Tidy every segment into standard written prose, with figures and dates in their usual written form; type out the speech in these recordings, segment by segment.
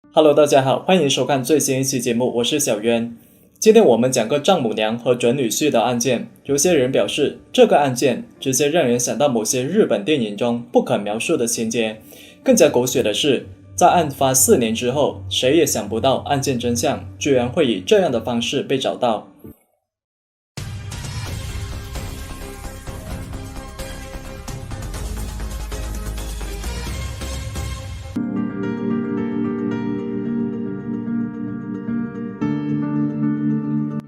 Hello，大家好，欢迎收看最新一期节目，我是小渊。今天我们讲个丈母娘和准女婿的案件。有些人表示，这个案件直接让人想到某些日本电影中不可描述的情节。更加狗血的是，在案发4年之后，谁也想不到案件真相居然会以这样的方式被找到。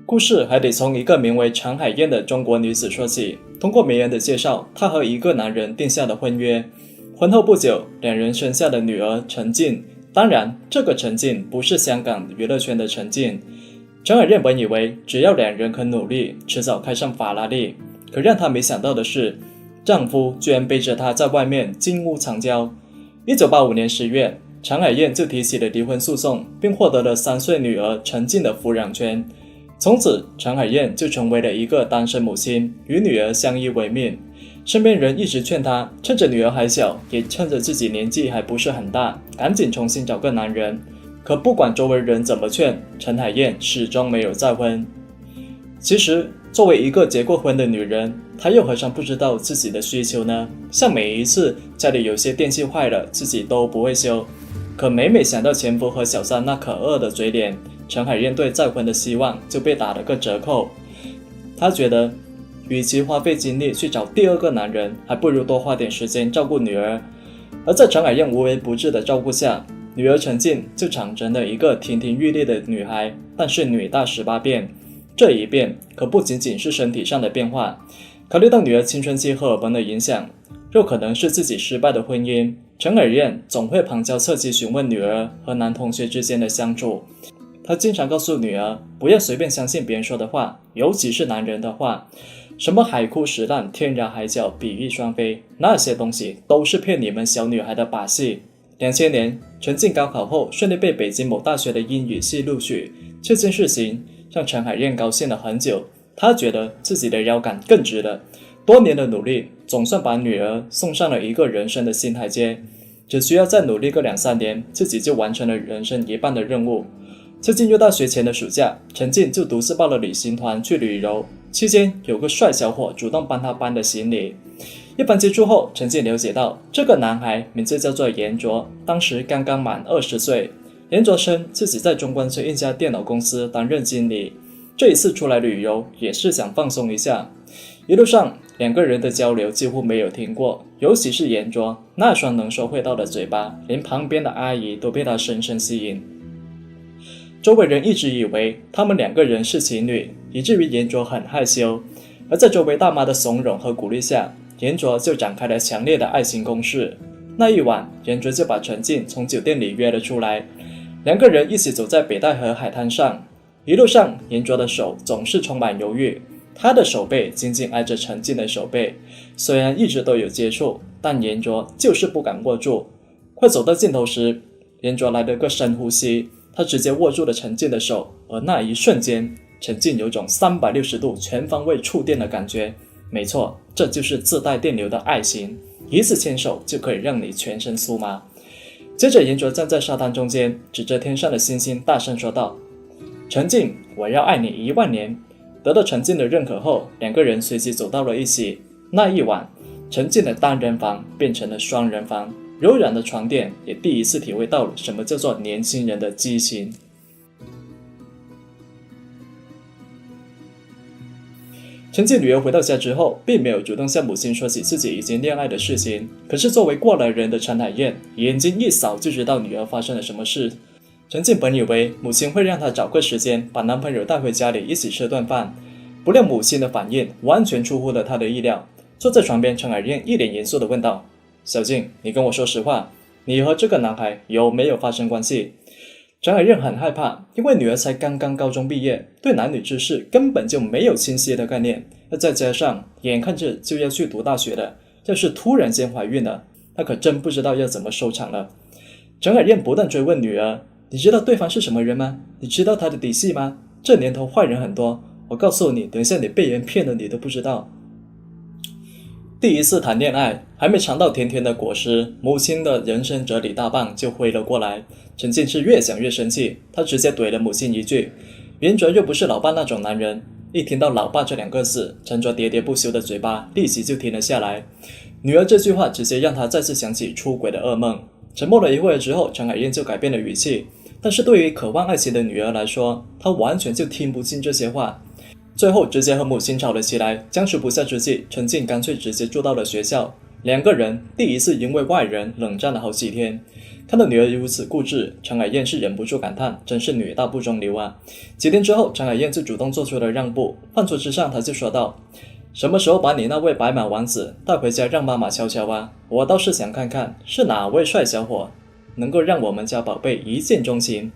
故事还得从一个名为陈海燕的中国女子说起。通过媒人的介绍，她和一个男人订下了婚约。婚后不久，两人生下了女儿陈静。当然，这个陈静不是香港娱乐圈的陈静。陈海燕本以为只要两人肯努力，迟早开上法拉利。可让她没想到的是，丈夫居然背着她在外面金屋藏娇。1985年10月，陈海燕就提起了离婚诉讼，并获得了3岁女儿陈静的抚养权。从此，陈海燕就成为了一个单身母亲，与女儿相依为命。身边人一直劝她，趁着女儿还小，也趁着自己年纪还不是很大，赶紧重新找个男人。可不管周围人怎么劝，陈海燕始终没有再婚。其实，作为一个结过婚的女人，她又何尝不知道自己的需求呢？像每一次家里有些电器坏了，自己都不会修。可每想到前夫和小三那可恶的嘴脸，陈海燕对再婚的希望就被打了个折扣。她觉得，与其花费精力去找第二个男人，还不如多花点时间照顾女儿。而在陈海燕无微不至的照顾下，女儿陈静就长成了一个亭亭玉立的女孩，但是女大18变。这一变可不仅仅是身体上的变化，考虑到女儿青春期荷尔蒙的影响，又可能是自己失败的婚姻，陈海燕总会旁敲侧击询问女儿和男同学之间的相处。她经常告诉女儿，不要随便相信别人说的话，尤其是男人的话。什么海枯石烂、天涯海角、比翼双飞，那些东西都是骗你们小女孩的把戏。2000年，陈静高考后顺利被北京某大学的英语系录取，这件事情让陈海燕高兴了很久。她觉得自己的腰杆更直了，多年的努力总算把女儿送上了一个人生的新台阶，只需要再努力个2-3年，自己就完成了人生一半的任务。在进入大学前的暑假，陈静就独自报了旅行团去旅游，期间有个帅小伙主动帮她搬的行李。一番接触后，陈静了解到这个男孩名字叫做严卓，当时刚刚满20岁。严卓称自己在中关村一家电脑公司担任经理，这一次出来旅游也是想放松一下。一路上两个人的交流几乎没有停过，尤其是严卓那双能说会道的嘴巴，连旁边的阿姨都被他深深吸引。周围人一直以为他们2个人是情侣，以至于严卓很害羞。而在周围大妈的怂恿和鼓励下，严卓就展开了强烈的爱情攻势。那一晚，严卓就把陈静从酒店里约了出来，2个人一起走在北戴河海滩上。一路上，严卓的手总是充满犹豫，他的手背紧紧挨着陈静的手背，虽然一直都有接触，但严卓就是不敢握住。快走到尽头时，严卓来了个深呼吸，他直接握住了陈静的手，而那一瞬间，陈静有种360度全方位触电的感觉。没错，这就是自带电流的爱情，一次牵手就可以让你全身酥麻。接着，严卓站在沙滩中间，指着天上的星星大声说道：陈静，我要爱你10000年。得到陈静的认可后，2个人随即走到了一起。那一晚，陈静的单人房变成了双人房，柔软的床垫也第一次体会到了什么叫做年轻人的激情。陈静女儿回到家之后，并没有主动向母亲说起自己已经恋爱的事情。可是作为过来人的陈海燕，眼睛一扫就知道女儿发生了什么事。陈静本以为母亲会让她找个时间把男朋友带回家里一起吃顿饭，不料母亲的反应完全出乎了她的意料。坐在床边，陈海燕一脸严肃地问道：小静，你跟我说实话，你和这个男孩有没有发生关系？陈海燕很害怕，因为女儿才刚刚高中毕业，对男女之事根本就没有清晰的概念，再加上眼看着就要去读大学了，要是突然间怀孕了，她可真不知道要怎么收场了。陈海燕不断追问女儿：你知道对方是什么人吗？你知道他的底细吗？这年头坏人很多，我告诉你，等一下你被人骗了你都不知道。第一次谈恋爱，还没尝到甜甜的果实，母亲的人生哲理大棒就挥了过来。陈静是越想越生气，他直接怼了母亲一句：袁哲又不是老爸那种男人。一听到老爸这两个字，陈卓喋喋不休的嘴巴立即就停了下来。女儿这句话直接让他再次想起出轨的噩梦。沉默了一会儿之后，陈海燕就改变了语气，但是对于渴望爱情的女儿来说，她完全就听不进这些话。最后直接和母亲吵了起来，僵持不下之际，陈静干脆直接住到了学校。两个人第一次因为外人冷战了好几天。看到女儿如此固执，陈海燕是忍不住感叹，真是女大不中留啊。几天之后，陈海燕就主动做出了让步，饭桌之上她就说道：什么时候把你那位白马王子带回家让妈妈瞧瞧啊？我倒是想看看是哪位帅小伙能够让我们家宝贝一见钟情。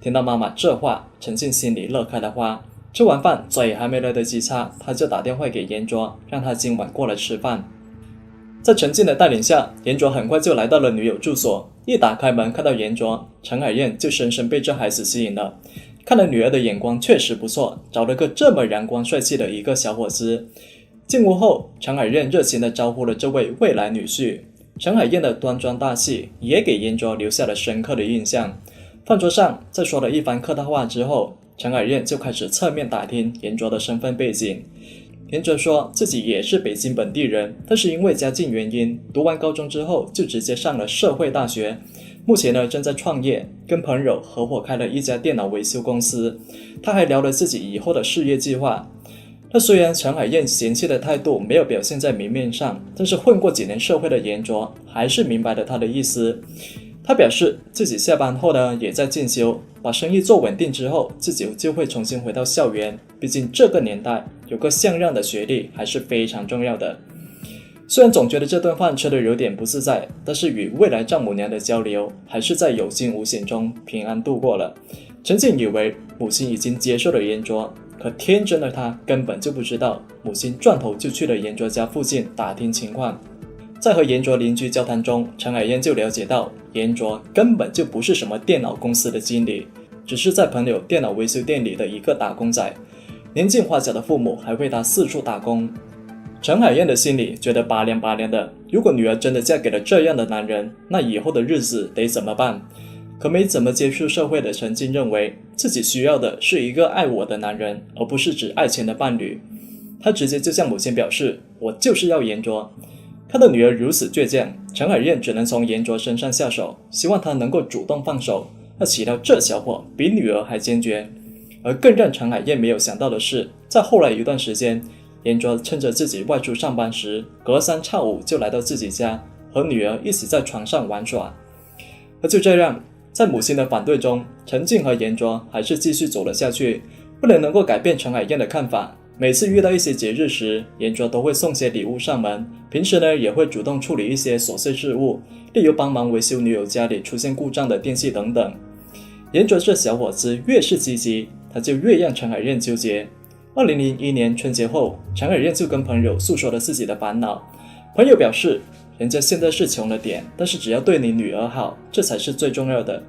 听到妈妈这话，陈静心里乐开了花。吃完饭，嘴还没来得及擦，他就打电话给严卓，让他今晚过来吃饭。在陈静的带领下，严卓很快就来到了女友住所。一打开门看到严卓，陈海燕就深深被这孩子吸引了。看了女儿的眼光确实不错，找了个这么阳光帅气的一个小伙子。进屋后，陈海燕热情地招呼了这位未来女婿。陈海燕的端庄大气也给严卓留下了深刻的印象。饭桌上，在说了一番客套话之后，陈海燕就开始侧面打听严卓的身份背景。严卓说自己也是北京本地人，但是因为家境原因，读完高中之后就直接上了社会大学。目前呢正在创业，跟朋友合伙开了一家电脑维修公司。他还聊了自己以后的事业计划。那虽然陈海燕嫌弃的态度没有表现在明面上，但是混过几年社会的严卓还是明白了他的意思。他表示自己下班后呢也在进修，把生意做稳定之后，自己就会重新回到校园。毕竟这个年代有个像样的学历还是非常重要的。虽然总觉得这顿饭吃得有点不自在，但是与未来丈母娘的交流还是在有惊无险中平安度过了。陈静以为母亲已经接受了严卓，可天真的她根本就不知道，母亲转头就去了严卓家附近打听情况。在和严卓邻居交谈中，陈海燕就了解到，严卓根本就不是什么电脑公司的经理，只是在朋友电脑维修店里的一个打工仔。年近花甲的父母还为他四处打工。陈海燕的心里觉得拔凉拔凉的，如果女儿真的嫁给了这样的男人，那以后的日子得怎么办？可没怎么接触社会的陈静认为，自己需要的是一个爱我的男人，而不是只爱钱的伴侣。她直接就向母亲表示，我就是要严卓。看到女儿如此倔强，陈海燕只能从严卓身上下手，希望他能够主动放手。那岂料这小伙比女儿还坚决。而更让陈海燕没有想到的是，在后来一段时间，严卓趁着自己外出上班时，隔三差五就来到自己家，和女儿一起在床上玩耍。而就这样，在母亲的反对中，陈静和严卓还是继续走了下去。为了能够改变陈海燕的看法，每次遇到一些节日时，严卓都会送些礼物上门，平时呢也会主动处理一些琐碎事务，例如帮忙维修女友家里出现故障的电器等等。严卓这小伙子越是积极，他就越让陈海燕纠结。2001年春节后，陈海燕就跟朋友诉说了自己的烦恼。朋友表示，人家现在是穷了点，但是只要对你女儿好，这才是最重要的。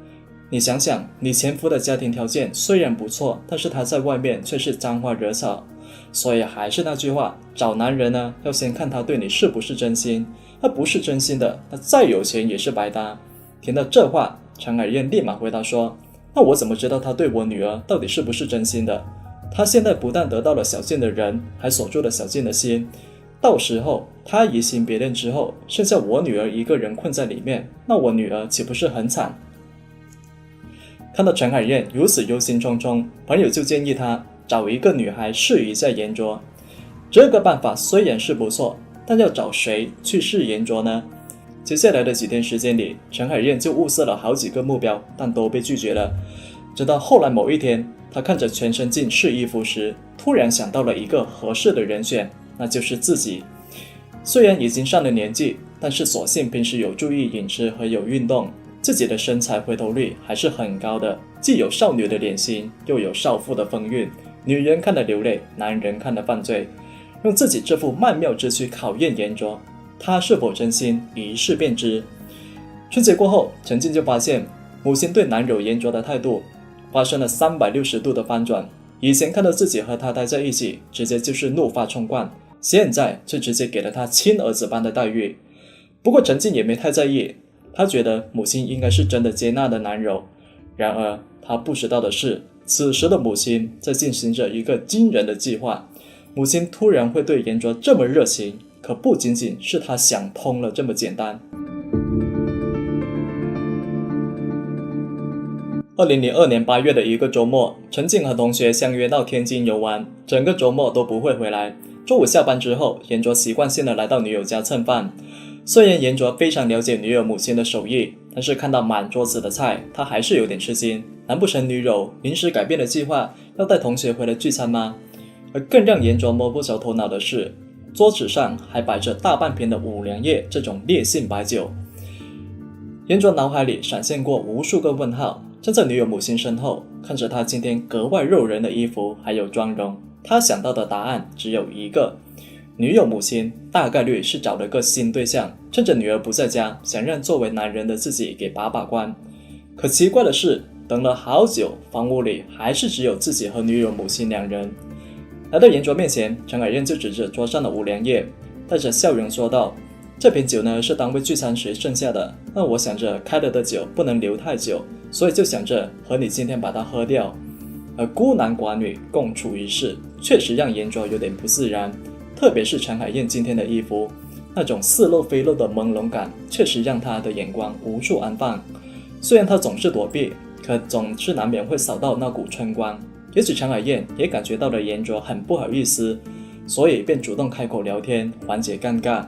你想想，你前夫的家庭条件虽然不错，但是他在外面却是沾花惹草。所以还是那句话，找男人呢，要先看他对你是不是真心。他不是真心的，他再有钱也是白搭。听到这话，陈海燕立马回答说，那我怎么知道他对我女儿到底是不是真心的？他现在不但得到了小静的人，还锁住了小静的心。到时候他移情别恋之后，剩下我女儿一个人困在里面，那我女儿岂不是很惨？看到陈海燕如此忧心忡忡，朋友就建议他找一个女孩试一下严卓。这个办法虽然是不错，但要找谁去试严卓呢？接下来的几天时间里，陈海燕就物色了好几个目标，但都被拒绝了。直到后来某一天，她看着全身镜试衣服时，突然想到了一个合适的人选，那就是自己。虽然已经上了年纪，但是所幸平时有注意饮食和有运动，自己的身材回头率还是很高的，既有少女的脸型，又有少妇的风韵，女人看得流泪，男人看得犯罪。用自己这副曼妙之躯考验严卓，他是否真心，一试便知。春节过后，陈静就发现母亲对男友严卓的态度发生了360度的翻转。以前看到自己和他待在一起，直接就是怒发冲冠，现在却直接给了他亲儿子般的待遇。不过陈静也没太在意，他觉得母亲应该是真的接纳了男友。然而他不知道的是，此时的母亲在进行着一个惊人的计划。母亲突然会对严卓这么热情，可不仅仅是他想通了这么简单。2002年8月的一个周末，陈静和同学相约到天津游玩，整个周末都不会回来。周五下班之后，严卓习惯性的来到女友家蹭饭。虽然严卓非常了解女友母亲的手艺，但是看到满桌子的菜，他还是有点吃惊。难不成女友临时改变了计划，要带同学回来聚餐吗？而更让严卓摸不着头脑的是，桌子上还摆着大半瓶的五粮液这种烈性白酒。严卓脑海里闪现过无数个问号，站在女友母亲身后，看着她今天格外诱人的衣服还有妆容，他想到的答案只有一个：女友母亲大概率是找了个新对象，趁着女儿不在家，想让作为男人的自己给把把关。可奇怪的是，等了好久，房屋里还是只有自己和女友母亲两人。来到严卓面前，陈海燕就指着桌上的五粮液，带着笑容说道：这瓶酒呢是当位聚餐时剩下的，那我想着开了的酒不能留太久，所以就想着和你今天把它喝掉。而孤男寡女共处一室，确实让严卓有点不自然，特别是陈海燕今天的衣服，那种似露非露的朦胧感，确实让他的眼光无处安放。虽然他总是躲避，可总是难免会扫到那股春光。也许陈海燕也感觉到了严卓很不好意思，所以便主动开口聊天，缓解尴尬。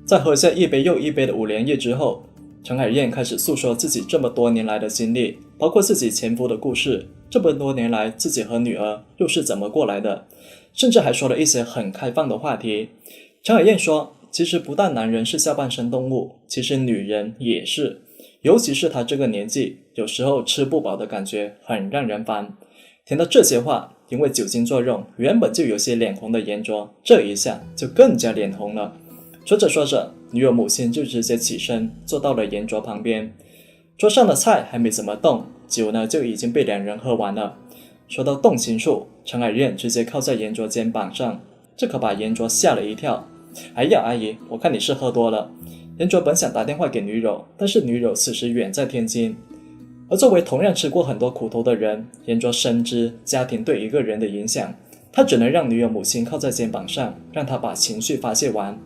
在喝下一杯又一杯的五粮液之后，陈海燕开始诉说自己这么多年来的经历，包括自己前夫的故事，这么多年来自己和女儿又是怎么过来的，甚至还说了一些很开放的话题。陈海燕说，其实不但男人是下半身动物，其实女人也是，尤其是她这个年纪，有时候吃不饱的感觉很让人烦。听到这些话，因为酒精作用，原本就有些脸红的严卓，这一下就更加脸红了。说着说着，女友母亲就直接起身坐到了严卓旁边。桌上的菜还没怎么动，酒呢就已经被两人喝完了。说到动情处，陈海燕直接靠在严卓肩膀上，这可把严卓吓了一跳。哎呀，阿姨，我看你是喝多了。严卓本想打电话给女友，但是女友此时远在天津。而作为同样吃过很多苦头的人，严卓深知家庭对一个人的影响，他只能让女友母亲靠在肩膀上，让她把情绪发泄完。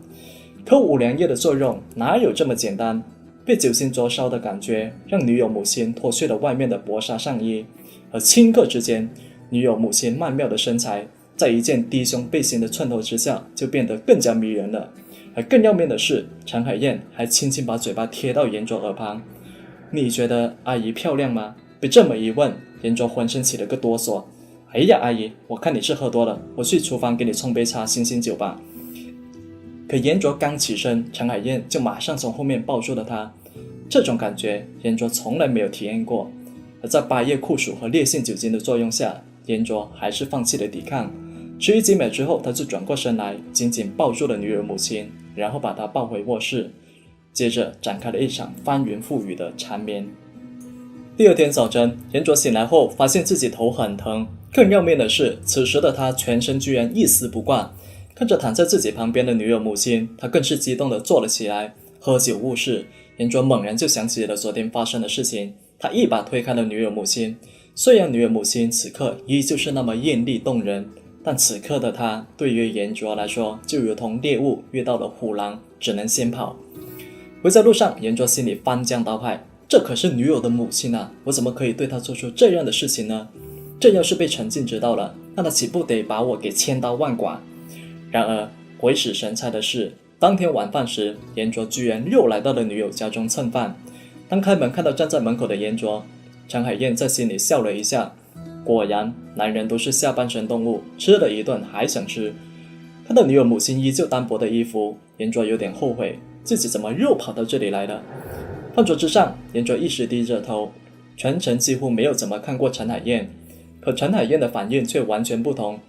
可五粮液的作用哪有这么简单？被酒精灼烧的感觉让女友母亲脱去了外面的薄纱上衣，而顷刻之间，女友母亲曼妙的身材在一件低胸背心的衬托之下就变得更加迷人了。而更要命的是，陈海燕还轻轻把嘴巴贴到严卓耳旁。你觉得阿姨漂亮吗？被这么一问，严卓浑身起了个哆嗦。哎呀，阿姨，我看你是喝多了，我去厨房给你冲杯茶醒醒酒吧。可严卓刚起身，陈海燕就马上从后面抱住了他。这种感觉严卓从来没有体验过。而在8叶酷暑和烈性酒精的作用下，严卓还是放弃了抵抗。迟疑几秒之后，他就转过身来，紧紧抱住了女儿母亲，然后把她抱回卧室，接着展开了一场翻云覆雨的缠绵。第二天早晨，严卓醒来后发现自己头很疼，更要命的是，此时的他全身居然一丝不挂。看着躺在自己旁边的女友母亲，他更是激动地坐了起来。喝酒误事，严卓猛然就想起了昨天发生的事情，他一把推开了女友母亲。虽然女友母亲此刻依旧是那么艳丽动人，但此刻的她对于严卓来说就如同猎物遇到了虎狼，只能先跑。回在路上，严卓心里翻江倒海，这可是女友的母亲啊，我怎么可以对她做出这样的事情呢？这要是被陈静知道了，那她岂不得把我给千刀万剐？然而鬼使神差的是，当天晚饭时，严卓居然又来到了女友家中蹭饭。当开门看到站在门口的严卓，陈海燕在心里笑了一下。果然，男人都是下半身动物，吃了一顿还想吃。看到女友母亲依旧单薄的衣服，严卓有点后悔，自己怎么又跑到这里来了。饭桌之上，严卓一时低着头，全程几乎没有怎么看过陈海燕。可陈海燕的反应却完全不同，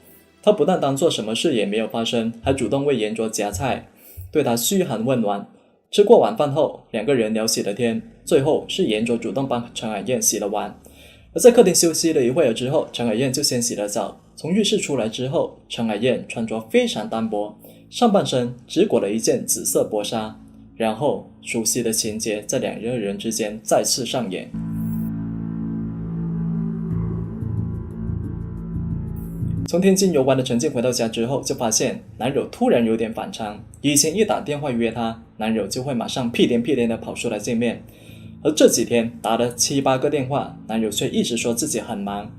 她不但当作什么事也没有发生，还主动为严卓夹菜，对他嘘寒问暖。吃过晚饭后，两个人聊起了天，最后是严卓主动帮陈海燕洗了碗。而在客厅休息了一会儿之后，陈海燕就先洗了澡，从浴室出来之后，陈海燕穿着非常单薄，上半身只裹了一件紫色薄纱，然后熟悉的情节在两个人之间再次上演。从天津游玩的陈静回到家之后，就发现男友突然有点反常。以前一打电话约他，男友就会马上屁颠屁颠的跑出来见面，而这几天打了7、8个电话，男友却一直说自己很忙。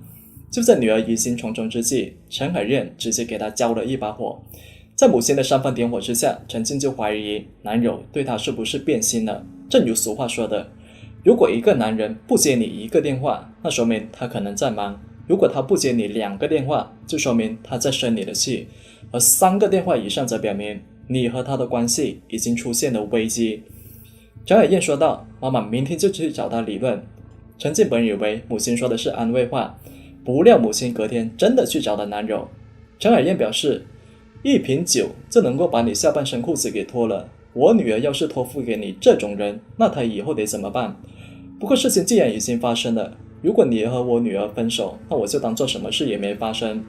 就在女儿疑心重重之际，陈海燕直接给他浇了一把火。在母亲的煽风点火之下，陈静就怀疑男友对她是不是变心了。正如俗话说的，如果一个男人不接你1个电话，那说明他可能在忙；如果他不接你2个电话，就说明他在生你的气；而3个电话以上则表明你和他的关系已经出现了危机。陈海燕说道：“妈妈明天就去找他理论。”陈静本以为母亲说的是安慰话，不料母亲隔天真的去找了男友。陈海燕表示，1瓶酒就能够把你下半身裤子给脱了，我女儿要是托付给你这种人，那她以后得怎么办？不过事情既然已经发生了，如果你和我女儿分手，那我就当做什么事也没发生。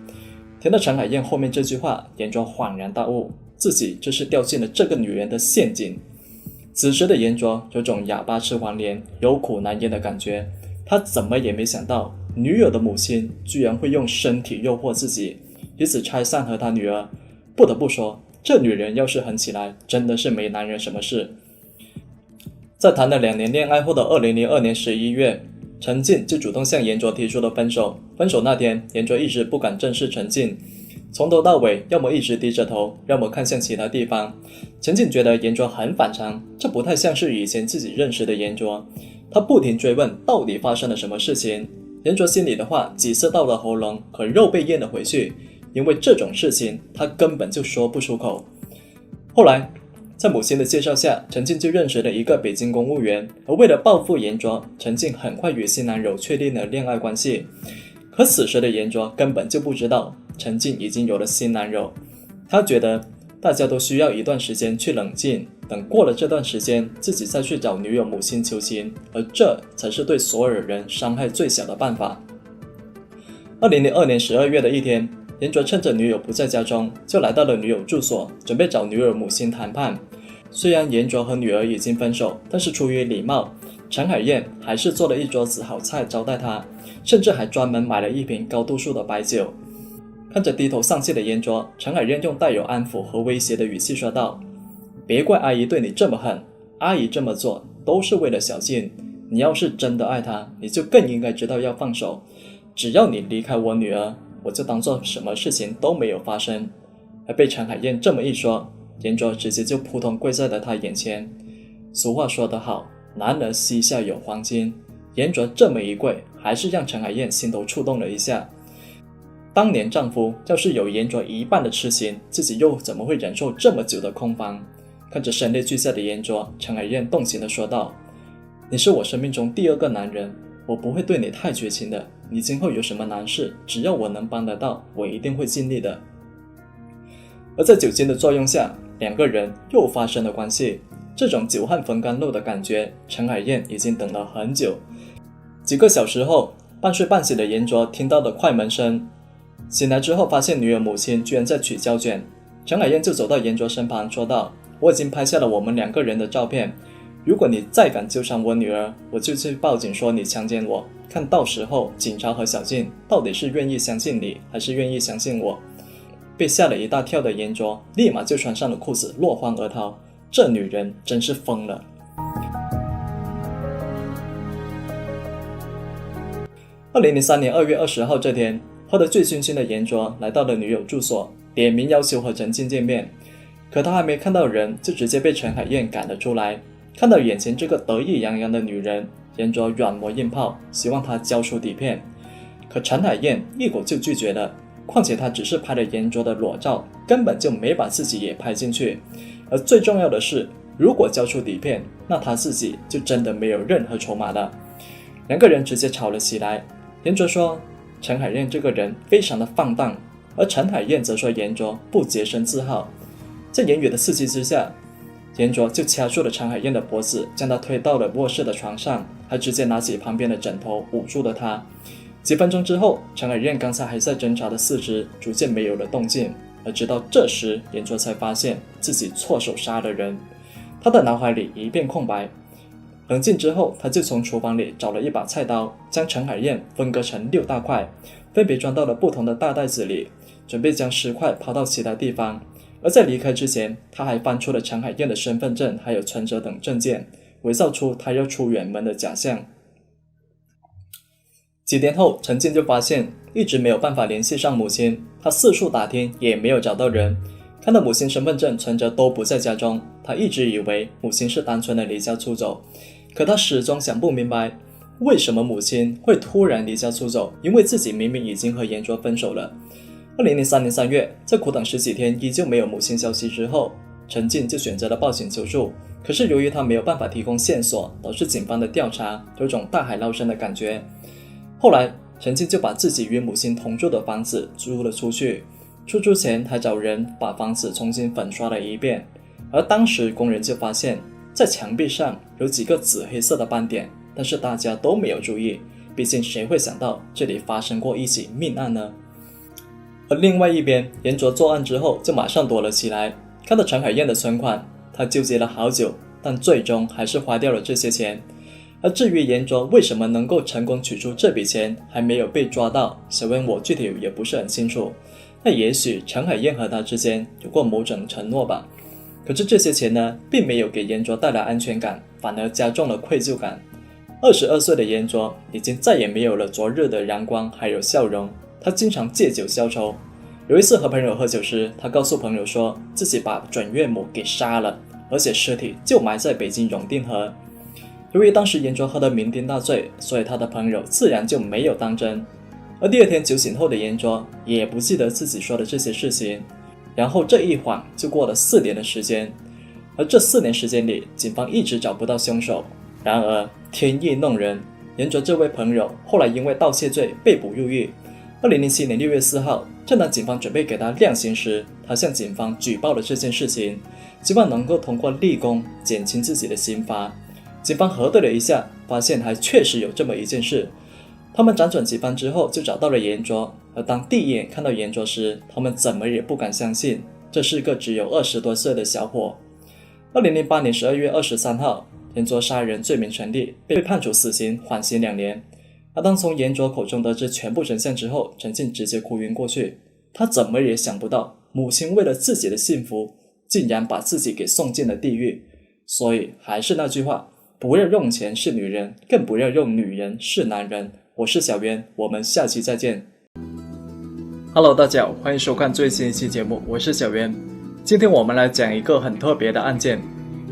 听到陈海燕后面这句话，严卓恍然大悟，自己就是掉进了这个女人的陷阱。此时的严卓有种哑巴吃黄连，有苦难言的感觉。他怎么也没想到，女友的母亲居然会用身体诱惑自己，以此拆散和他女儿。不得不说，这女人要是狠起来，真的是没男人什么事。在谈了2年恋爱后的2002年11月，陈静就主动向严卓提出了分手。分手那天，严卓一直不敢正视陈静，从头到尾要么一直低着头，要么看向其他地方。陈静觉得严卓很反常，这不太像是以前自己认识的严卓。他不停追问到底发生了什么事情。严卓心里的话几次到了喉咙，可肉被咽了回去，因为这种事情他根本就说不出口。后来在母亲的介绍下，陈静就认识了一个北京公务员，而为了报复严卓，陈静很快与新男友确定了恋爱关系。可此时的严卓根本就不知道陈静已经有了新男友。他觉得大家都需要一段时间去冷静，等过了这段时间，自己再去找女友母亲求情，而这才是对所有人伤害最小的办法。2002年12月的一天，严卓趁着女友不在家中，就来到了女友住所，准备找女友母亲谈判。虽然严卓和女儿已经分手，但是出于礼貌，陈海燕还是做了一桌子好菜招待他，甚至还专门买了1瓶高度数的白酒。看着低头丧气的严卓，陈海燕用带有安抚和威胁的语气说道：“别怪阿姨对你这么狠，阿姨这么做都是为了小静，你要是真的爱她，你就更应该知道要放手。只要你离开我女儿，我就当做什么事情都没有发生。”而被陈海燕这么一说，严卓直接就扑通跪在了他眼前。俗话说得好，男儿膝下有黄金。严卓这么一跪，还是让陈海燕心头触动了一下。当年丈夫要是有严卓1半的痴情，自己又怎么会忍受这么久的空房？看着声泪俱下的严卓，陈海燕动情地说道：“你是我生命中第2个男人，我不会对你太绝情的。你今后有什么难事，只要我能帮得到，我一定会尽力的。”而在酒精的作用下，2个人又发生了关系。这种久旱逢甘露的感觉，陈海燕已经等了很久。几个小时后，半睡半醒的严卓听到了快门声，醒来之后发现女儿母亲居然在取胶卷。陈海燕就走到严卓身旁说道：“我已经拍下了我们2个人的照片，如果你再敢纠缠我女儿，我就去报警说你强奸我，看到时候警察和小静到底是愿意相信你，还是愿意相信我。”被吓了一大跳的严卓立马就穿上了裤子，落荒而逃。这女人真是疯了。2003年2月20号这天，喝得醉醺醺的严卓来到了女友住所，点名要求和陈静见面。可他还没看到人，就直接被陈海燕赶了出来。看到眼前这个得意洋洋的女人，严卓软磨硬泡，希望她交出底片。可陈海燕一口就拒绝了，况且她只是拍了严卓的裸照，根本就没把自己也拍进去。而最重要的是，如果交出底片，那她自己就真的没有任何筹码了。2个人直接吵了起来。严卓说陈海燕这个人非常的放荡，而陈海燕则说严卓不洁身自好。在言语的刺激之下，严卓就掐住了陈海燕的脖子，将她推到了卧室的床上，还直接拿起旁边的枕头捂住了她。几分钟之后，陈海燕刚才还在挣扎的四肢逐渐没有了动静，而直到这时，严卓才发现自己错手杀了人。他的脑海里一片空白。冷静之后，他就从厨房里找了一把菜刀，将陈海燕分割成6大块，分别装到了不同的大袋子里，准备将尸块抛到其他地方。而在离开之前，他还翻出了陈海燕的身份证还有存折等证件，伪造出他要出远门的假象。几天后，陈静就发现一直没有办法联系上母亲，他四处打听也没有找到人，看到母亲身份证存折都不在家中，他一直以为母亲是单纯的离家出走，可他始终想不明白为什么母亲会突然离家出走，因为自己明明已经和严卓分手了。2003年3月，在苦等10几天依旧没有母亲消息之后，陈静就选择了报警求助。可是由于他没有办法提供线索，导致警方的调查有种大海捞针的感觉。后来陈静就把自己与母亲同住的房子租了出去，出租前还找人把房子重新粉刷了一遍。而当时工人就发现在墙壁上有几个紫黑色的斑点，但是大家都没有注意，毕竟谁会想到这里发生过一起命案呢？而另外一边，严卓作案之后就马上躲了起来，看到陈海燕的存款，他纠结了好久，但最终还是花掉了这些钱。而至于严卓为什么能够成功取出这笔钱还没有被抓到，小文我具体也不是很清楚。那也许陈海燕和他之间有过某种承诺吧。可是这些钱呢，并没有给严卓带来安全感，反而加重了愧疚感。22岁的严卓已经再也没有了昨日的阳光还有笑容，他经常借酒消愁。有一次和朋友喝酒时，他告诉朋友说自己把准岳母给杀了，而且尸体就埋在北京永定河。由于当时严卓喝得酩酊大醉，所以他的朋友自然就没有当真。而第二天酒醒后的严卓也不记得自己说的这些事情，然后这一晃就过了4年的时间。而这4年时间里，警方一直找不到凶手。然而天意弄人，严卓这位朋友后来因为盗窃罪被捕入狱。2007年6月4号，正当警方准备给他量刑时，他向警方举报了这件事情，希望能够通过立功减轻自己的刑罚。警方核对了一下，发现还确实有这么一件事。他们辗转几番之后就找到了严卓，而当第一眼看到严卓时，他们怎么也不敢相信这是个只有20多岁的小伙。2008年12月23号，严卓杀人罪名成立，被判处死刑，缓刑2年。而当从严卓口中得知全部真相之后，陈静直接哭晕过去。他怎么也想不到，母亲为了自己的幸福，竟然把自己给送进了地狱。所以还是那句话，不要用钱是女人，更不要用女人是男人。我是小袁，我们下期再见。Hello， 大家好，欢迎收看最新一期节目，我是小袁。今天我们来讲一个很特别的案件。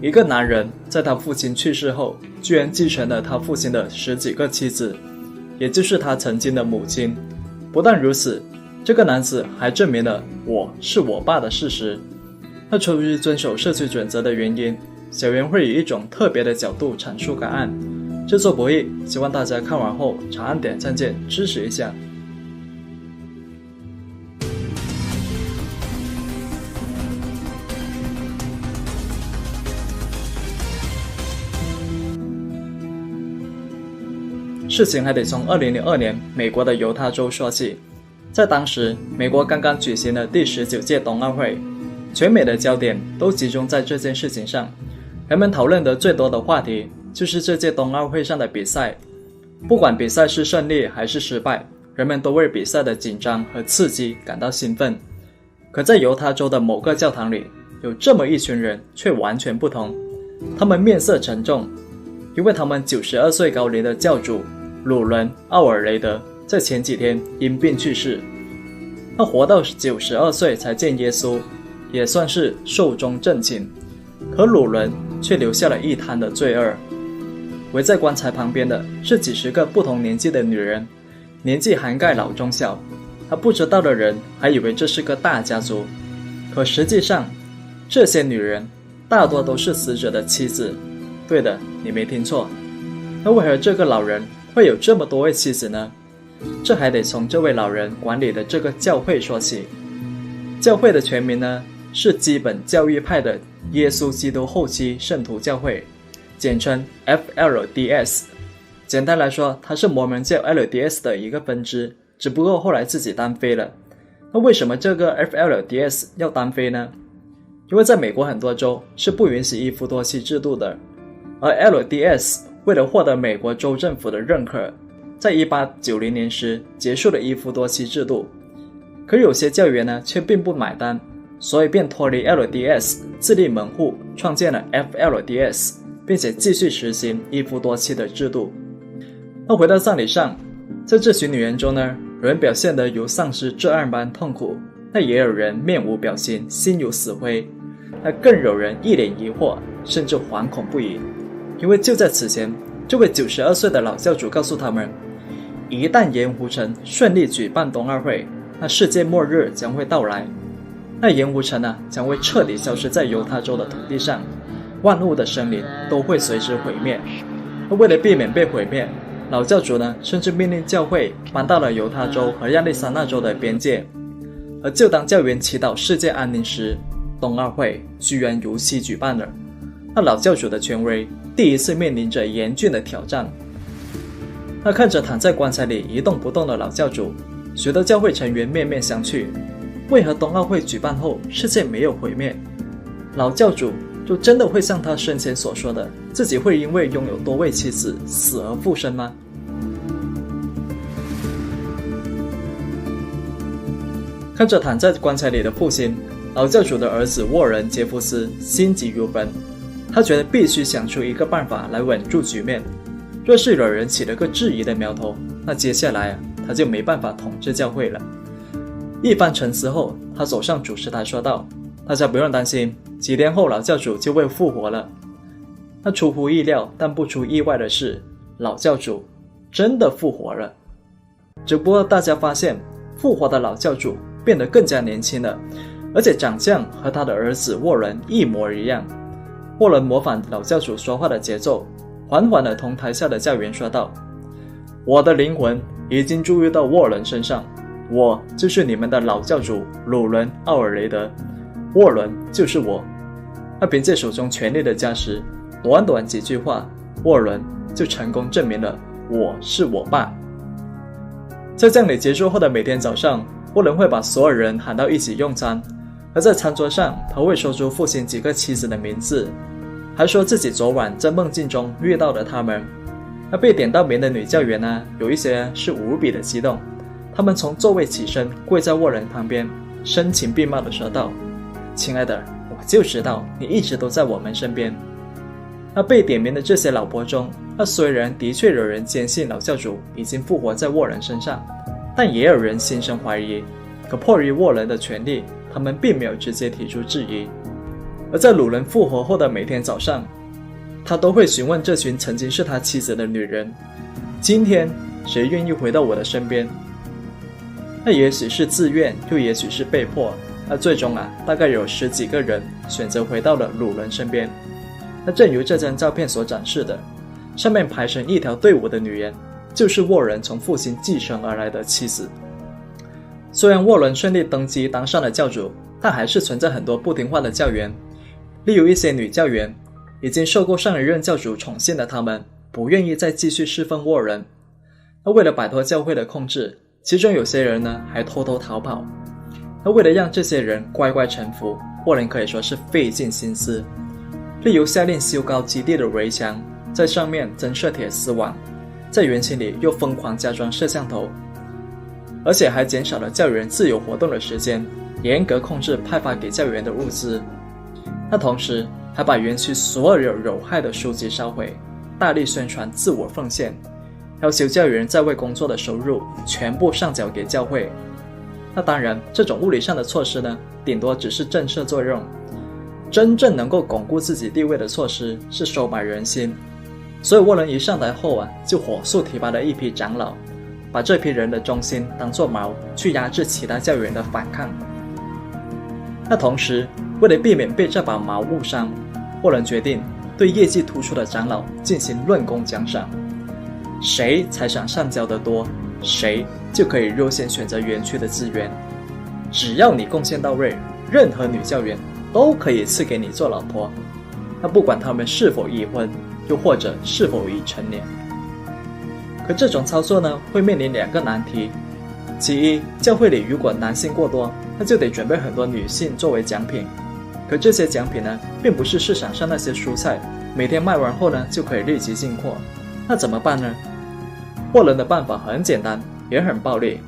一个男人在他父亲去世后，居然继承了他父亲的10几个妻子，也就是他曾经的母亲。不但如此，这个男子还证明了我是我爸的事实。那出于遵守社区准则的原因，小袁会以一种特别的角度阐述该案，制作不易，希望大家看完后长按点赞键支持一下。事情还得从2002年美国的犹他州说起。在当时，美国刚刚举行了第19届冬奥会，全美的焦点都集中在这件事情上。人们讨论的最多的话题就是这届冬奥会上的比赛。不管比赛是胜利还是失败，人们都为比赛的紧张和刺激感到兴奋。可在犹他州的某个教堂里，有这么一群人却完全不同。他们面色沉重，因为他们92岁高龄的教主鲁伦·奥尔雷德在前几天因病去世。他活到92岁才见耶稣，也算是寿终正寝。可鲁伦却留下了一滩的罪恶。围在棺材旁边的是几十个不同年纪的女人，年纪涵盖老中小。他不知道的人还以为这是个大家族，可实际上，这些女人大多都是死者的妻子。对的，你没听错。那为何这个老人会有这么多位妻子呢？这还得从这位老人管理的这个教会说起。教会的全名呢，是基本教义派的耶稣基督后期圣徒教会，简称 FLDS。简单来说，它是摩门教 LDS 的一个分支，只不过后来自己单飞了。那为什么这个 FLDS 要单飞呢？因为在美国很多州是不允许一夫多妻制度的，而 LDS 为了获得美国州政府的认可，在1890年时结束了一夫多妻制度。可有些教员呢却并不买单，所以便脱离 LDS 自立门户，创建了 FLDS， 并且继续实行一夫多妻的制度。那回到葬礼上，在这群女人中呢，有人表现得如丧尸至暗般痛苦，那也有人面无表情，心如死灰，那更有人一脸疑惑，甚至惶恐不已。因为就在此前，这位92岁的老教主告诉他们，一旦盐湖城顺利举办冬奥会，那世界末日将会到来。那盐湖城将会彻底消失在犹他州的土地上，万物的生灵都会随之毁灭。那为了避免被毁灭，老教主甚至命令教会搬到了犹他州和亚利桑那州的边界。而就当教员祈祷世界安宁时，冬奥会居然如期举办了。那老教主的权威第一次面临着严峻的挑战。那看着躺在棺材里一动不动的老教主，许多教会成员面面相觑，为何冬奥会举办后世界没有毁灭？老教主就真的会像他生前所说的，自己会因为拥有多位妻子死而复生吗？看着躺在棺材里的父亲，老教主的儿子沃伦·杰夫斯心急如焚，他觉得必须想出一个办法来稳住局面。若是有人起了个质疑的苗头，那接下来他就没办法统治教会了。一番沉思后，他走上主持台说道：“大家不用担心，几天后老教主就会复活了。”那出乎意料但不出意外的是，老教主真的复活了。只不过大家发现，复活的老教主变得更加年轻了，而且长相和他的儿子沃伦一模一样。沃伦模仿老教主说话的节奏，缓缓地同台下的教员说道：“我的灵魂已经注入到沃伦身上，我就是你们的老教主鲁伦·奥尔雷德，沃伦就是我。”他凭借手中权力的加持，短短几句话，沃伦就成功证明了我是我爸。在葬礼结束后的每天早上，沃伦会把所有人喊到一起用餐，而在餐桌上，他会说出父亲几个妻子的名字，还说自己昨晚在梦境中遇到了他们。那被点到名的女教员有一些是无比的激动，他们从座位起身，跪在沃伦旁边，声情并茂地说道：“亲爱的，我就知道你一直都在我们身边。”那被点名的这些老婆中，虽然的确有人坚信老教主已经复活在沃伦身上，但也有人心生怀疑。可迫于沃伦的权力，他们并没有直接提出质疑。而在鲁伦复活后的每天早上，他都会询问这群曾经是他妻子的女人：“今天谁愿意回到我的身边？”那也许是自愿，又也许是被迫。那最终大概有10几个人选择回到了鲁伦身边。那正如这张照片所展示的，上面排成一条队伍的女人，就是沃伦从父亲继承而来的妻子。虽然沃伦顺利登基当上了教主，但还是存在很多不听话的教员。例如一些女教员，已经受过上一任教主宠幸的他们，不愿意再继续侍奉沃伦。那为了摆脱教会的控制，其中有些人还偷偷逃跑。那为了让这些人乖乖臣服，沃伦可以说是费尽心思。例如下令修高基地的围墙，在上面增设铁丝网，在园区里又疯狂加装摄像头，而且还减少了教员自由活动的时间，严格控制派发给教员的物资。那同时还把园区所有有害的书籍烧毁，大力宣传自我奉献，要求教员在位工作的收入全部上缴给教会。那当然，这种物理上的措施顶多只是震慑作用，真正能够巩固自己地位的措施是收买人心。所以沃伦一上台后就火速提拔了一批长老，把这批人的忠心当作矛，去压制其他教员的反抗。那同时，为了避免被这把矛误伤，沃伦决定对业绩突出的长老进行论功奖赏，谁财产上交得多，谁就可以优先选择园区的资源。只要你贡献到位，任何女教员都可以赐给你做老婆，那不管他们是否已婚，又或者是否已成年。可这种操作呢，会面临2个难题。其一，教会里如果男性过多，那就得准备很多女性作为奖品。可这些奖品呢，并不是市场上那些蔬菜，每天卖完后呢，就可以立即进货。那怎么办呢？沃伦的办法很简单，也很暴力，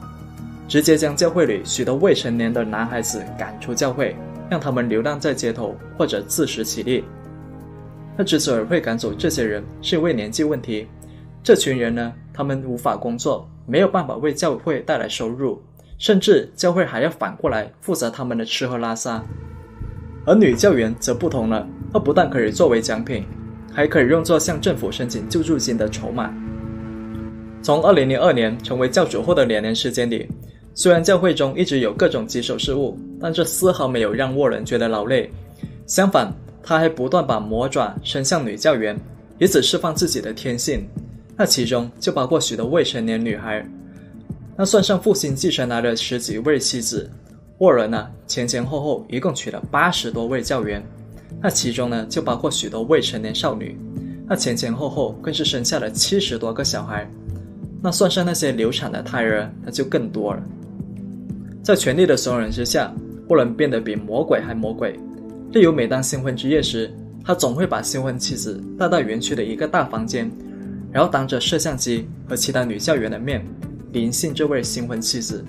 直接将教会里许多未成年的男孩子赶出教会，让他们流浪在街头或者自食其力。那之所以会赶走这些人，是因为年纪问题。这群人呢，他们无法工作，没有办法为教会带来收入，甚至教会还要反过来负责他们的吃喝拉撒。而女教员则不同了，她不但可以作为奖品，还可以用作向政府申请救助金的筹码。从2002年成为教主后的2年时间里，虽然教会中一直有各种棘手事务，但这丝毫没有让沃伦觉得劳累。相反，他还不断把魔爪伸向女教员，以此释放自己的天性。那其中就包括许多未成年女孩。那算上父亲继承来的10几位妻子，沃伦呢，前前后后一共娶了80多位教员。那其中呢，就包括许多未成年少女。那前前后后更是生下了70多个小孩。那算上那些流产的胎儿，那就更多了。在权力的怂人之下，沃伦变得比魔鬼还魔鬼。例如每当新婚之夜时，他总会把新婚妻子带到园区的一个大房间，然后当着摄像机和其他女教员的面临幸这位新婚妻子。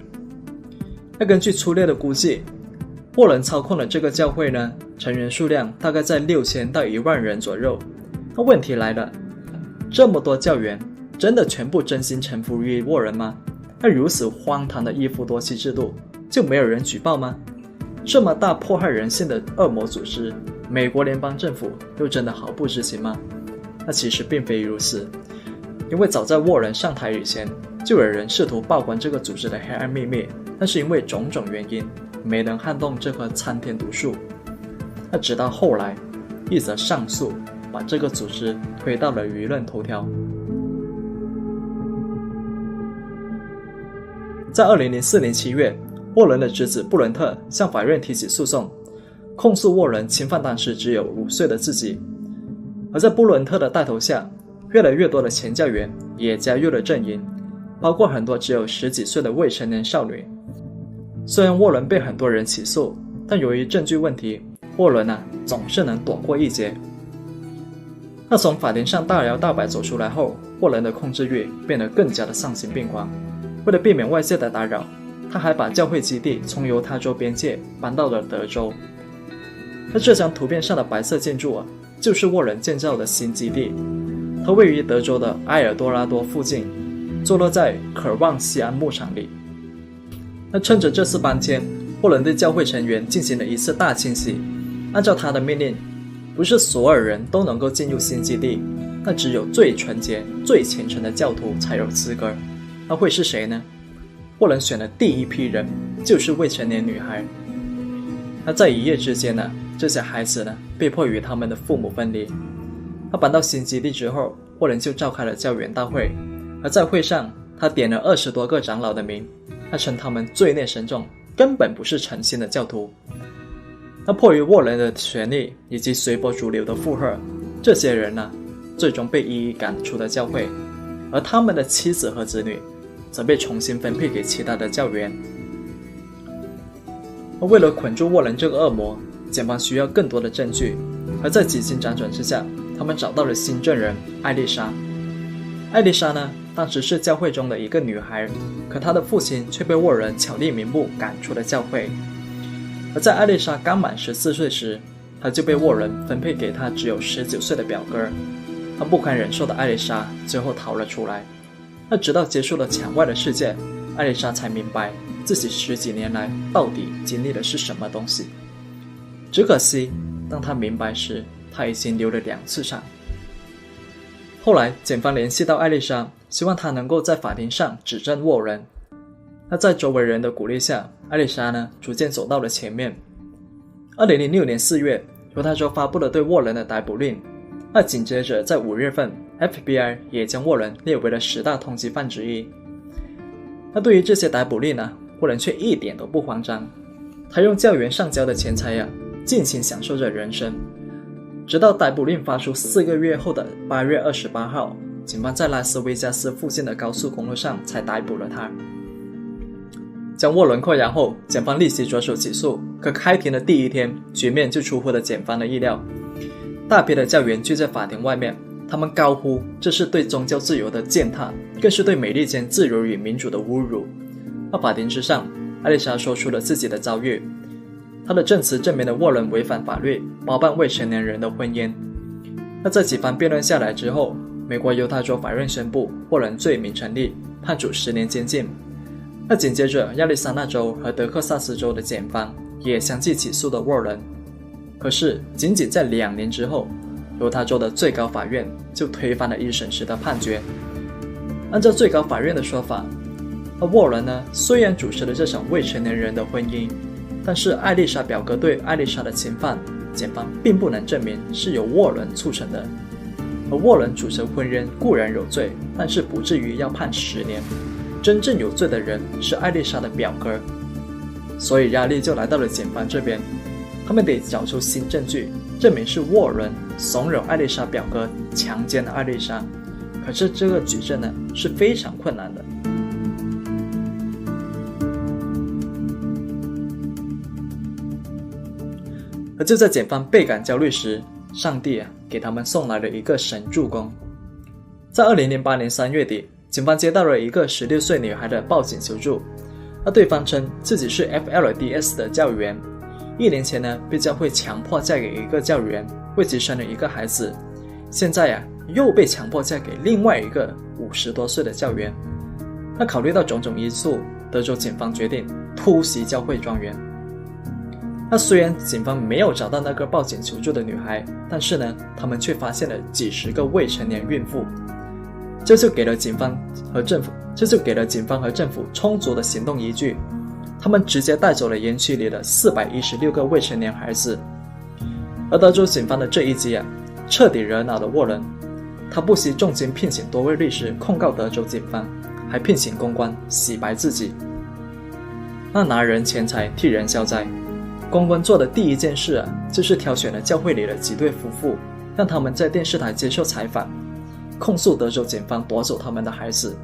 那根据粗略的估计，沃伦操控的这个教会呢，成员数量大概在6000到1万人左右。那问题来了，这么多教员真的全部真心臣服于沃伦吗？那如此荒唐的一夫多妻制度，就没有人举报吗？这么大迫害人性的恶魔组织，美国联邦政府又真的毫不知情吗？那其实并非如此，因为早在沃伦上台以前，就有人试图曝光这个组织的黑暗秘密，但是因为种种原因，没能撼动这棵参天毒树。那直到后来，一则上诉把这个组织推到了舆论头条。在2004年7月，沃伦的侄子布伦特向法院提起诉讼，控诉沃伦侵犯当时只有5岁的自己。而在布伦特的带头下，越来越多的前教员也加入了阵营，包括很多只有10几岁的未成年少女。虽然沃伦被很多人起诉，但由于证据问题，沃伦总是能躲过一劫。那从法庭上大摇大摆走出来后，沃伦的控制欲变得更加的丧心病狂。为了避免外界的打扰，他还把教会基地从犹他州边界搬到了德州。那这张图片上的白色建筑就是沃伦建造的新基地，它位于德州的埃尔多拉多附近，坐落在渴望西安牧场里。那趁着这次搬迁，沃伦对教会成员进行了一次大清洗。按照他的命令，不是所有人都能够进入新基地，那只有最纯洁、最虔诚的教徒才有资格。那会是谁呢？沃伦选的第一批人就是未成年女孩。那在一夜之间这些孩子被迫与他们的父母分离。他搬到新基地之后，沃伦就召开了教员大会，而在会上，他点了20多个长老的名，他称他们罪孽深重，根本不是诚心的教徒。那迫于沃伦的权力以及随波逐流的附和，这些人最终被一一赶出了教会，而他们的妻子和子女则被重新分配给其他的教员。为了捆住沃伦这个恶魔，检方需要更多的证据，而在几经辗转之下，他们找到了新证人艾丽莎。艾丽莎当时是教会中的一个女孩，可她的父亲却被沃伦巧立名目赶出了教会。而在艾丽莎刚满14岁时，她就被沃伦分配给她只有19岁的表哥。她不堪忍受的艾丽莎最后逃了出来。那直到结束了墙外的世界，艾丽莎才明白自己10几年来到底经历的是什么东西。只可惜，当她明白时，她已经流了2次产。后来，检方联系到艾丽莎，希望她能够在法庭上指证沃伦。那在周围人的鼓励下，艾丽莎逐渐走到了前面。2006年4月，犹他州发布了对沃伦的逮捕令。那紧接着在5月份， FBI 也将沃伦列为了10大通缉犯之一。那对于这些逮捕令沃伦却一点都不慌张。他用教员上交的钱财尽情享受着人生。直到逮捕令发出4个月后的8月28号，警方在拉斯维加斯附近的高速公路上才逮捕了他。将沃伦扣押后，检方立即着手起诉。可开庭的第一天，局面就出乎了检方的意料。大批的教员聚在法庭外面，他们高呼这是对宗教自由的践踏，更是对美利坚自由与民主的侮辱。而法庭之上，艾丽莎说出了自己的遭遇。她的证词证明了沃伦违反法律，包办未成年人的婚姻。那在几番辩论下来之后，美国犹他州法院宣布沃伦罪名成立，判处10年监禁。那紧接着，亚利桑那州和德克萨斯州的检方也相继起诉了沃伦。可是，仅仅在2年之后，犹他州的最高法院就推翻了一审时的判决。按照最高法院的说法，沃伦呢虽然主持了这场未成年人的婚姻，但是艾丽莎表哥对艾丽莎的侵犯，检方并不能证明是由沃伦促成的。而沃伦主持婚姻固然有罪，但是不至于要判10年。真正有罪的人是艾丽莎的表哥，所以压力就来到了检方这边。他们得找出新证据，证明是沃伦怂恿艾丽莎表哥强奸了艾丽莎。可是这个举证呢是非常困难的。而就在检方倍感焦虑时，上帝给他们送来了一个神助攻。在2008年3月底，警方接到了一个16岁女孩的报警求助。对方称自己是 FLDS 的教员，1年前呢被教会强迫嫁给一个教员，为其生了一个孩子，现在又被强迫嫁给另外一个50多岁的教员。那考虑到种种因素，德州警方决定突袭教会庄园。那虽然警方没有找到那个报警求助的女孩，但是呢他们却发现了几十个未成年孕妇。这就给了警方和政府充足的行动依据，他们直接带走了园区里的416个未成年孩子。而德州警方的这一击彻底惹恼了沃伦，他不惜重金聘请多位律师控告德州警方，还聘请公关洗白自己。那拿人钱财替人消灾，公关做的第一件事就是挑选了教会里的几对夫妇，让他们在电视台接受采访，控诉德州警方夺走他们的孩子。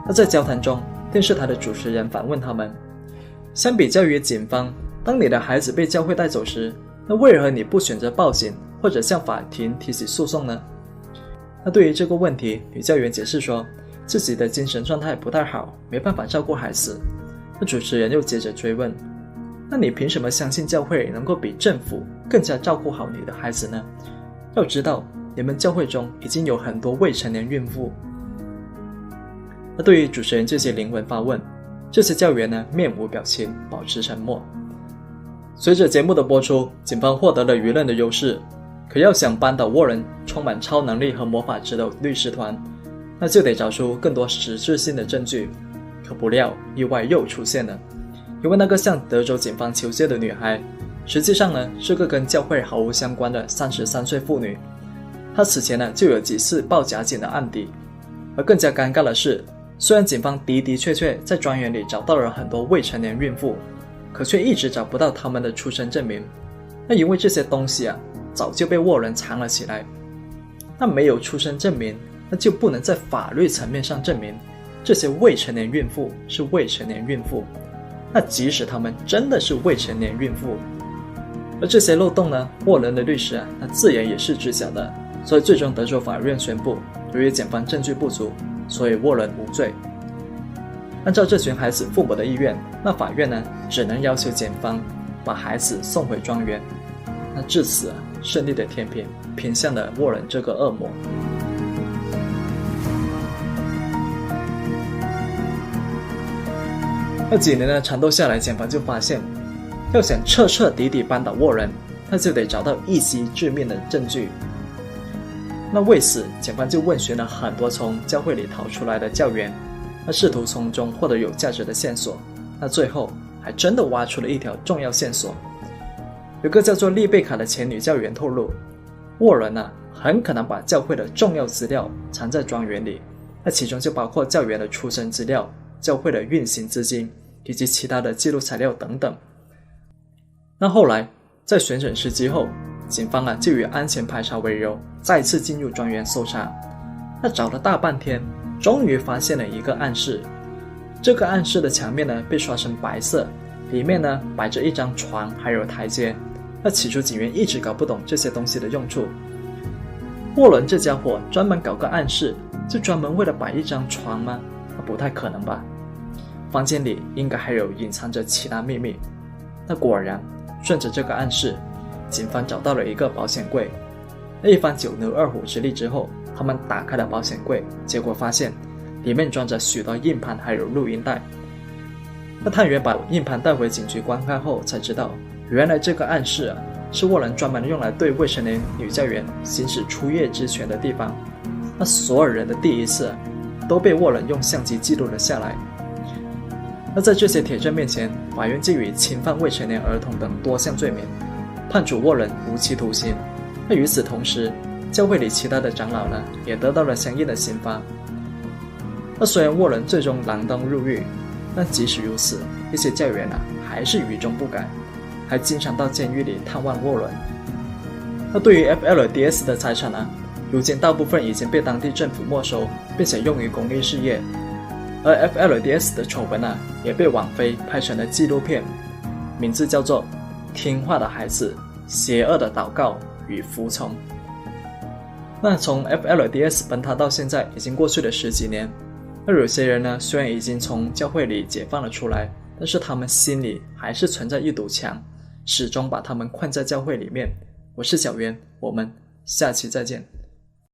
那在交谈中，电视台的主持人反问他们，相比较于警方，当你的孩子被教会带走时，那为何你不选择报警或者向法庭提起诉讼呢？那对于这个问题，女教员解释说自己的精神状态不太好，没办法照顾孩子。那主持人又接着追问，那你凭什么相信教会能够比政府更加照顾好你的孩子呢？要知道你们教会中已经有很多未成年孕妇。那对于主持人这些灵魂发问，这些教员呢面无表情，保持沉默。随着节目的播出，警方获得了舆论的优势，可要想扳倒沃伦充满超能力和魔法值的律师团，那就得找出更多实质性的证据。可不料意外又出现了，因为那个向德州警方求救的女孩，实际上呢是个跟教会毫无相关的33岁妇女。她此前呢就有几次报假警的案底。而更加尴尬的是，虽然警方的确在庄园里找到了很多未成年孕妇，可却一直找不到他们的出生证明。那因为这些东西早就被沃伦藏了起来。那没有出生证明，那就不能在法律层面上证明这些未成年孕妇是未成年孕妇。那即使他们真的是未成年孕妇，而这些漏洞呢，沃伦的律师那自然也是知晓的。所以最终德州法院宣布，由于检方证据不足，所以沃伦无罪。按照这群孩子父母的意愿，那法院呢只能要求检方把孩子送回庄园。那至此胜利的天平偏向了沃伦这个恶魔。那几年的缠斗下来，检方就发现，要想彻底扳倒沃伦，那就得找到一击致命的证据。那为此，检方就问询了很多从教会里逃出来的教员，那试图从中获得有价值的线索。那最后还真的挖出了一条重要线索。有个叫做丽贝卡的前女教员透露，沃伦很可能把教会的重要资料藏在庄园里，那其中就包括教员的出生资料、教会的运行资金以及其他的记录材料等等。那后来在选审时机后，警方就以安全排查为由，再次进入庄园搜查。他找了大半天，终于发现了一个暗室。这个暗室的墙面呢被刷成白色，里面呢摆着一张床还有台阶。那起初警员一直搞不懂这些东西的用处。沃伦这家伙专门搞个暗室，就专门为了摆一张床吗？不太可能吧。房间里应该还有隐藏着其他秘密。那果然，顺着这个暗室，警方找到了一个保险柜。一番九牛二虎之力之后，他们打开了保险柜，结果发现里面装着许多硬盘还有录音带。那探员把硬盘带回警局观看后，才知道原来这个暗室是沃伦专门用来对未成年女教员行使出夜之权的地方。那所有人的第一次都被沃伦用相机记录了下来。那在这些铁证面前，法院就以侵犯未成年儿童等多项罪名，判处沃伦无期徒刑。那与此同时，教会里其他的长老呢，也得到了相应的刑罚。那虽然沃伦最终锒铛入狱，但即使如此，一些教员还是与众不改，还经常到监狱里探望沃伦。那对于 FLDS 的财产如今大部分已经被当地政府没收，并且用于公益事业。而 FLDS 的丑闻也被网飞拍成了纪录片，名字叫做《听话的孩子：邪恶的祷告与服从》。那从 FLDS 崩塌到现在已经过去了10几年，而有些人虽然已经从教会里解放了出来，但是他们心里还是存在一堵墙，始终把他们困在教会里面。我是小袁，我们下期再见。